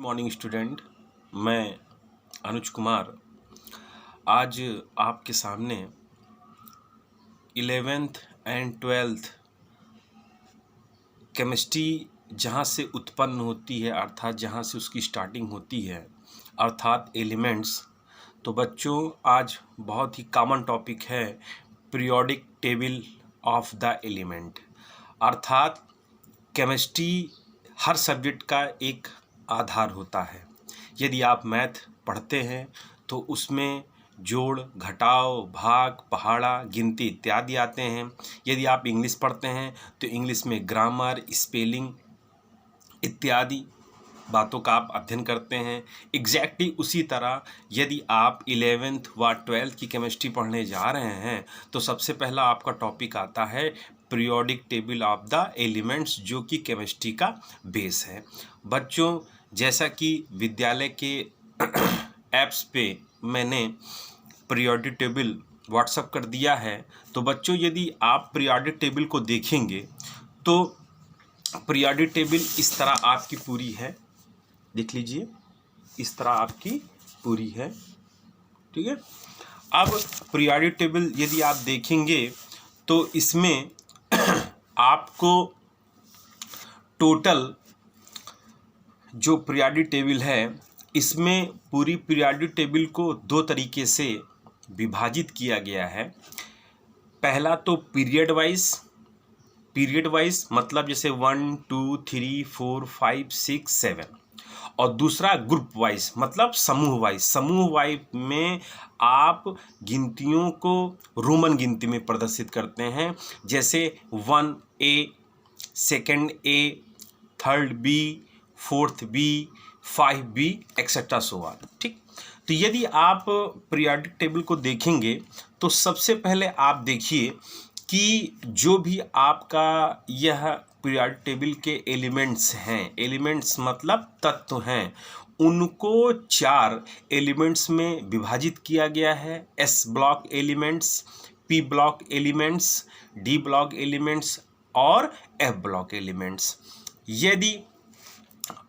Morning student, मैं अनुज कुमार आज आपके सामने 11th एंड 12th केमिस्ट्री जहाँ से उत्पन्न होती है अर्थात जहाँ से उसकी स्टार्टिंग होती है अर्थात एलिमेंट्स। तो बच्चों, आज बहुत ही कॉमन टॉपिक है periodic table of the element. अर्थात केमिस्ट्री हर सब्जेक्ट का एक आधार होता है। यदि आप मैथ पढ़ते हैं तो उसमें जोड़, घटाव, भाग, पहाड़ा, गिनती इत्यादि आते हैं। यदि आप इंग्लिश पढ़ते हैं तो इंग्लिश में ग्रामर, स्पेलिंग इत्यादि बातों का आप अध्ययन करते हैं। एग्जैक्टली उसी तरह यदि आप 11th व 12th की केमिस्ट्री पढ़ने जा रहे हैं तो सबसे पहला आपका टॉपिक आता है periodic table of the elements, जो कि केमिस्ट्री का बेस है। बच्चों, जैसा कि विद्यालय के ऐप्स पे मैंने पीरियोडिक टेबल व्हाट्सअप कर दिया है, तो बच्चों यदि आप पीरियोडिक टेबल को देखेंगे तो पीरियोडिक टेबल इस तरह आपकी पूरी है। देख लीजिए, इस तरह आपकी पूरी है। ठीक है। अब पीरियोडिक टेबल यदि आप देखेंगे तो इसमें आपको टोटल जो पीरियोडिक टेबल है, इसमें पूरी पीरियोडिक टेबल को दो तरीके से विभाजित किया गया है। पहला तो पीरियड वाइज मतलब जैसे 1 2 3 4 5 6 7, और दूसरा ग्रुप वाइज मतलब समूह वाइज में आप गिनतियों को रोमन गिनती में प्रदर्शित करते हैं। जैसे 1A, 2A, 3B, 4B, 5B etcetera so on. ठीक। तो यदि आप पीरियोडिक टेबल को देखेंगे तो सबसे पहले आप देखिए कि जो भी आपका यह पीरियोडिक टेबल के एलिमेंट्स हैं, एलिमेंट्स मतलब तत्व हैं, उनको 4 एलिमेंट्स में विभाजित किया गया है। S block elements, P block elements, D block elements और F ब्लॉक एलिमेंट्स। यदि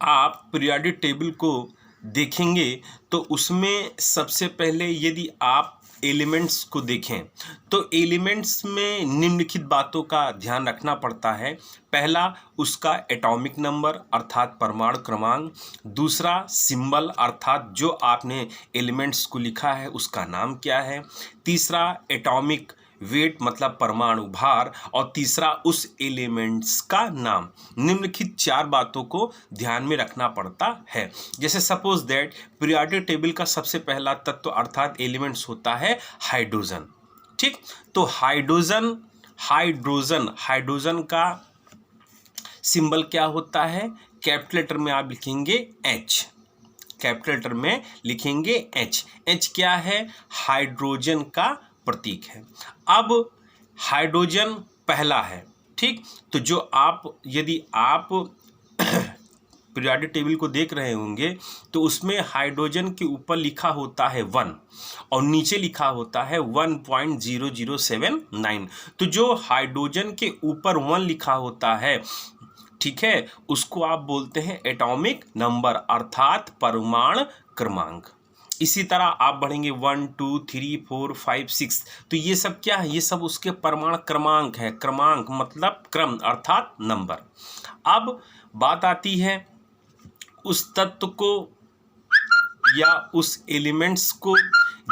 आप पीरियोडिक टेबल को देखेंगे तो उसमें सबसे पहले यदि आप एलिमेंट्स को देखें तो एलिमेंट्स में निम्नलिखित बातों का ध्यान रखना पड़ता है। पहला, उसका एटॉमिक नंबर अर्थात परमाणु क्रमांक। दूसरा, सिंबल अर्थात जो आपने एलिमेंट्स को लिखा है उसका नाम क्या है। तीसरा, एटॉमिक वेट मतलब परमाणु भार। और तीसरा, उस एलिमेंट्स का नाम। निम्नलिखित 4 बातों को ध्यान में रखना पड़ता है। जैसे सपोज दैट पीरियोडिक टेबल का सबसे पहला तत्व अर्थात एलिमेंट्स होता है हाइड्रोजन। ठीक। तो हाइड्रोजन का सिंबल क्या होता है? कैपिटल लेटर में आप लिखेंगे H। कैपिटल लेटर में लिखेंगे H। H क्या है? हाइड्रोजन का प्रतीक है। अब हाइड्रोजन पहला है। ठीक। तो जो यदि आप पीरियोडिक टेबल को देख रहे होंगे तो उसमें हाइड्रोजन के ऊपर लिखा होता है 1 और नीचे लिखा होता है 1.0079। तो जो हाइड्रोजन के ऊपर 1 लिखा होता है, ठीक है, उसको आप बोलते हैं एटॉमिक नंबर अर्थात परमाणु क्रमांक। इसी तरह आप बढ़ेंगे 1 2 3 4 5 6। तो ये सब क्या है? ये सब उसके परमाणु क्रमांक है। क्रमांक मतलब क्रम अर्थात नंबर। अब बात आती है उस तत्व को या उस एलिमेंट्स को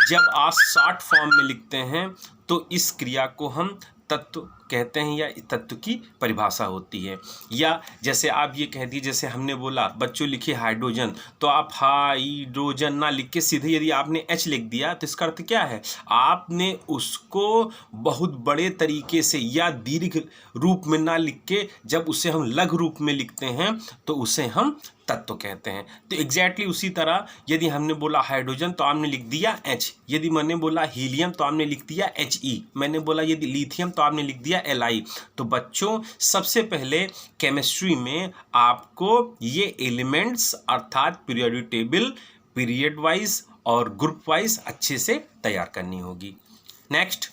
जब आप शॉर्ट फॉर्म में लिखते हैं तो इस क्रिया को हम तत्व कहते हैं या तत्व की परिभाषा होती है। या जैसे आप ये कह दीजिए, जैसे हमने बोला बच्चों लिखिए हाइड्रोजन, तो आप हाइड्रोजन ना लिख के सीधे यदि आपने H लिख दिया तो इसका अर्थ क्या है? आपने उसको बहुत बड़े तरीके से या दीर्घ रूप में ना लिख के जब उसे हम लघु रूप में लिखते हैं तो उसे हम तत्व कहते हैं। तो एग्जैक्टली उसी तरह यदि हमने बोला हाइड्रोजन तो आपने लिख दिया H। यदि मैंने बोला हीलियम तो आपने लिख दिया He। मैंने बोला यदि लिथियम तो आपने लिख दिया Li। तो बच्चों, सबसे पहले केमिस्ट्री में आपको ये एलिमेंट्स अर्थात पीरियोडिक टेबल पीरियड वाइज और ग्रुप वाइज अच्छे से तैयार करनी होगी। नेक्स्ट,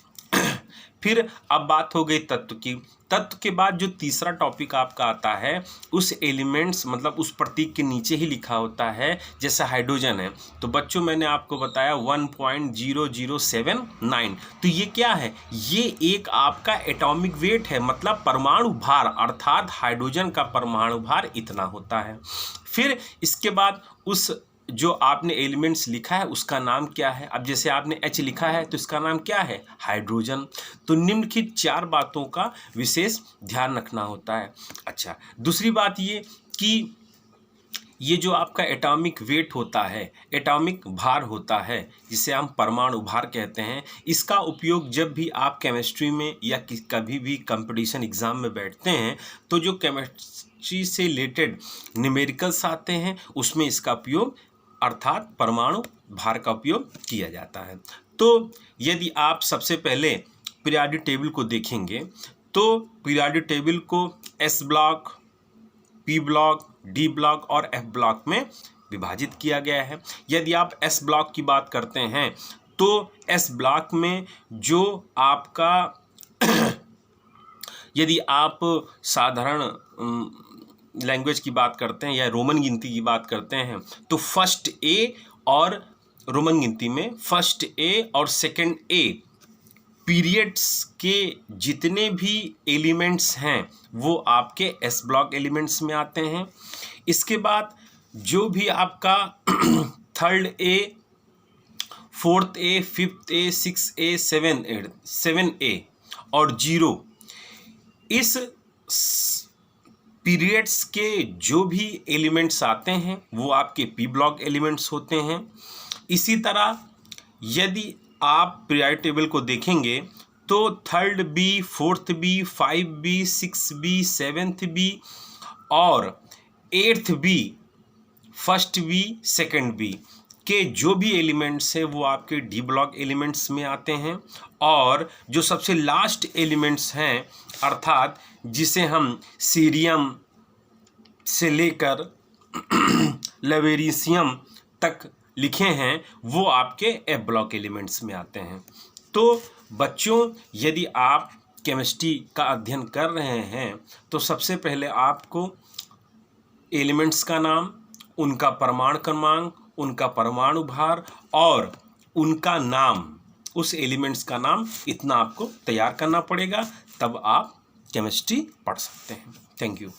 फिर अब बात हो गई तत्व की। तत्व के बाद जो तीसरा टॉपिक आपका आता है, उस एलिमेंट्स मतलब उस प्रतीक के नीचे ही लिखा होता है, जैसे हाइड्रोजन है तो बच्चों मैंने आपको बताया 1.0079। तो ये क्या है, ये एक आपका एटॉमिक वेट है, मतलब परमाणु भार, अर्थात हाइड्रोजन का परमाणु भार इतना होता है। फिर इसके बाद उस जो आपने एलिमेंट्स लिखा है उसका नाम क्या है। अब जैसे आपने H लिखा है तो इसका नाम क्या है, हाइड्रोजन। तो निम्नलिखित 4 बातों का विशेष ध्यान रखना होता है। अच्छा, दूसरी बात ये कि ये जो आपका एटॉमिक वेट होता है, एटॉमिक भार होता है, जिसे हम परमाणु भार कहते हैं, इसका उपयोग जब भी आप केमिस्ट्री में या कभी भी कंपटीशन एग्जाम में बैठते हैं तो जो केमिस्ट्री से रिलेटेड न्यूमेरिकल्स आते हैं उसमें इसका उपयोग अर्थात परमाणु भार का उपयोग किया जाता है। तो यदि आप सबसे पहले पीरियोडिक टेबल को देखेंगे तो पीरियोडिक टेबल को S block, P block, D block और एफ ब्लॉक में विभाजित किया गया है। यदि आप एस ब्लॉक की बात करते हैं तो एस ब्लॉक में जो आपका यदि आप साधारण लैंग्वेज की बात करते हैं या रोमन गिनती की बात करते हैं तो फर्स्ट ए और रोमन गिनती में फर्स्ट ए और सेकंड ए पीरियड्स के जितने भी एलिमेंट्स हैं वो आपके एस ब्लॉक एलिमेंट्स में आते हैं। इसके बाद जो भी आपका third A, fourth A, fifth A, six A, seven A और 0 इस पीरियड्स के जो भी एलिमेंट्स आते हैं वो आपके पी ब्लॉक एलिमेंट्स होते हैं। इसी तरह यदि आप पीरियोडिक टेबल को देखेंगे तो third B, fourth B, 5B, 6B, 7th B और 8th B, first B, second B के जो भी एलिमेंट्स हैं वो आपके डी ब्लॉक एलिमेंट्स में आते हैं। और जो सबसे लास्ट एलिमेंट्स हैं अर्थात जिसे हम सीरियम से लेकर लवेरिसियम तक लिखे हैं वो आपके एफ ब्लॉक एलिमेंट्स में आते हैं। तो बच्चों यदि आप केमिस्ट्री का अध्ययन कर रहे हैं तो सबसे पहले आपको एलिमेंट्स का नाम, उनका परमाणु क्रमांक, उनका परमाणु भार और उनका नाम, उस एलिमेंट्स का नाम, इतना आपको तैयार करना पड़ेगा, तब आप केमिस्ट्री पढ़ सकते हैं। Thank you.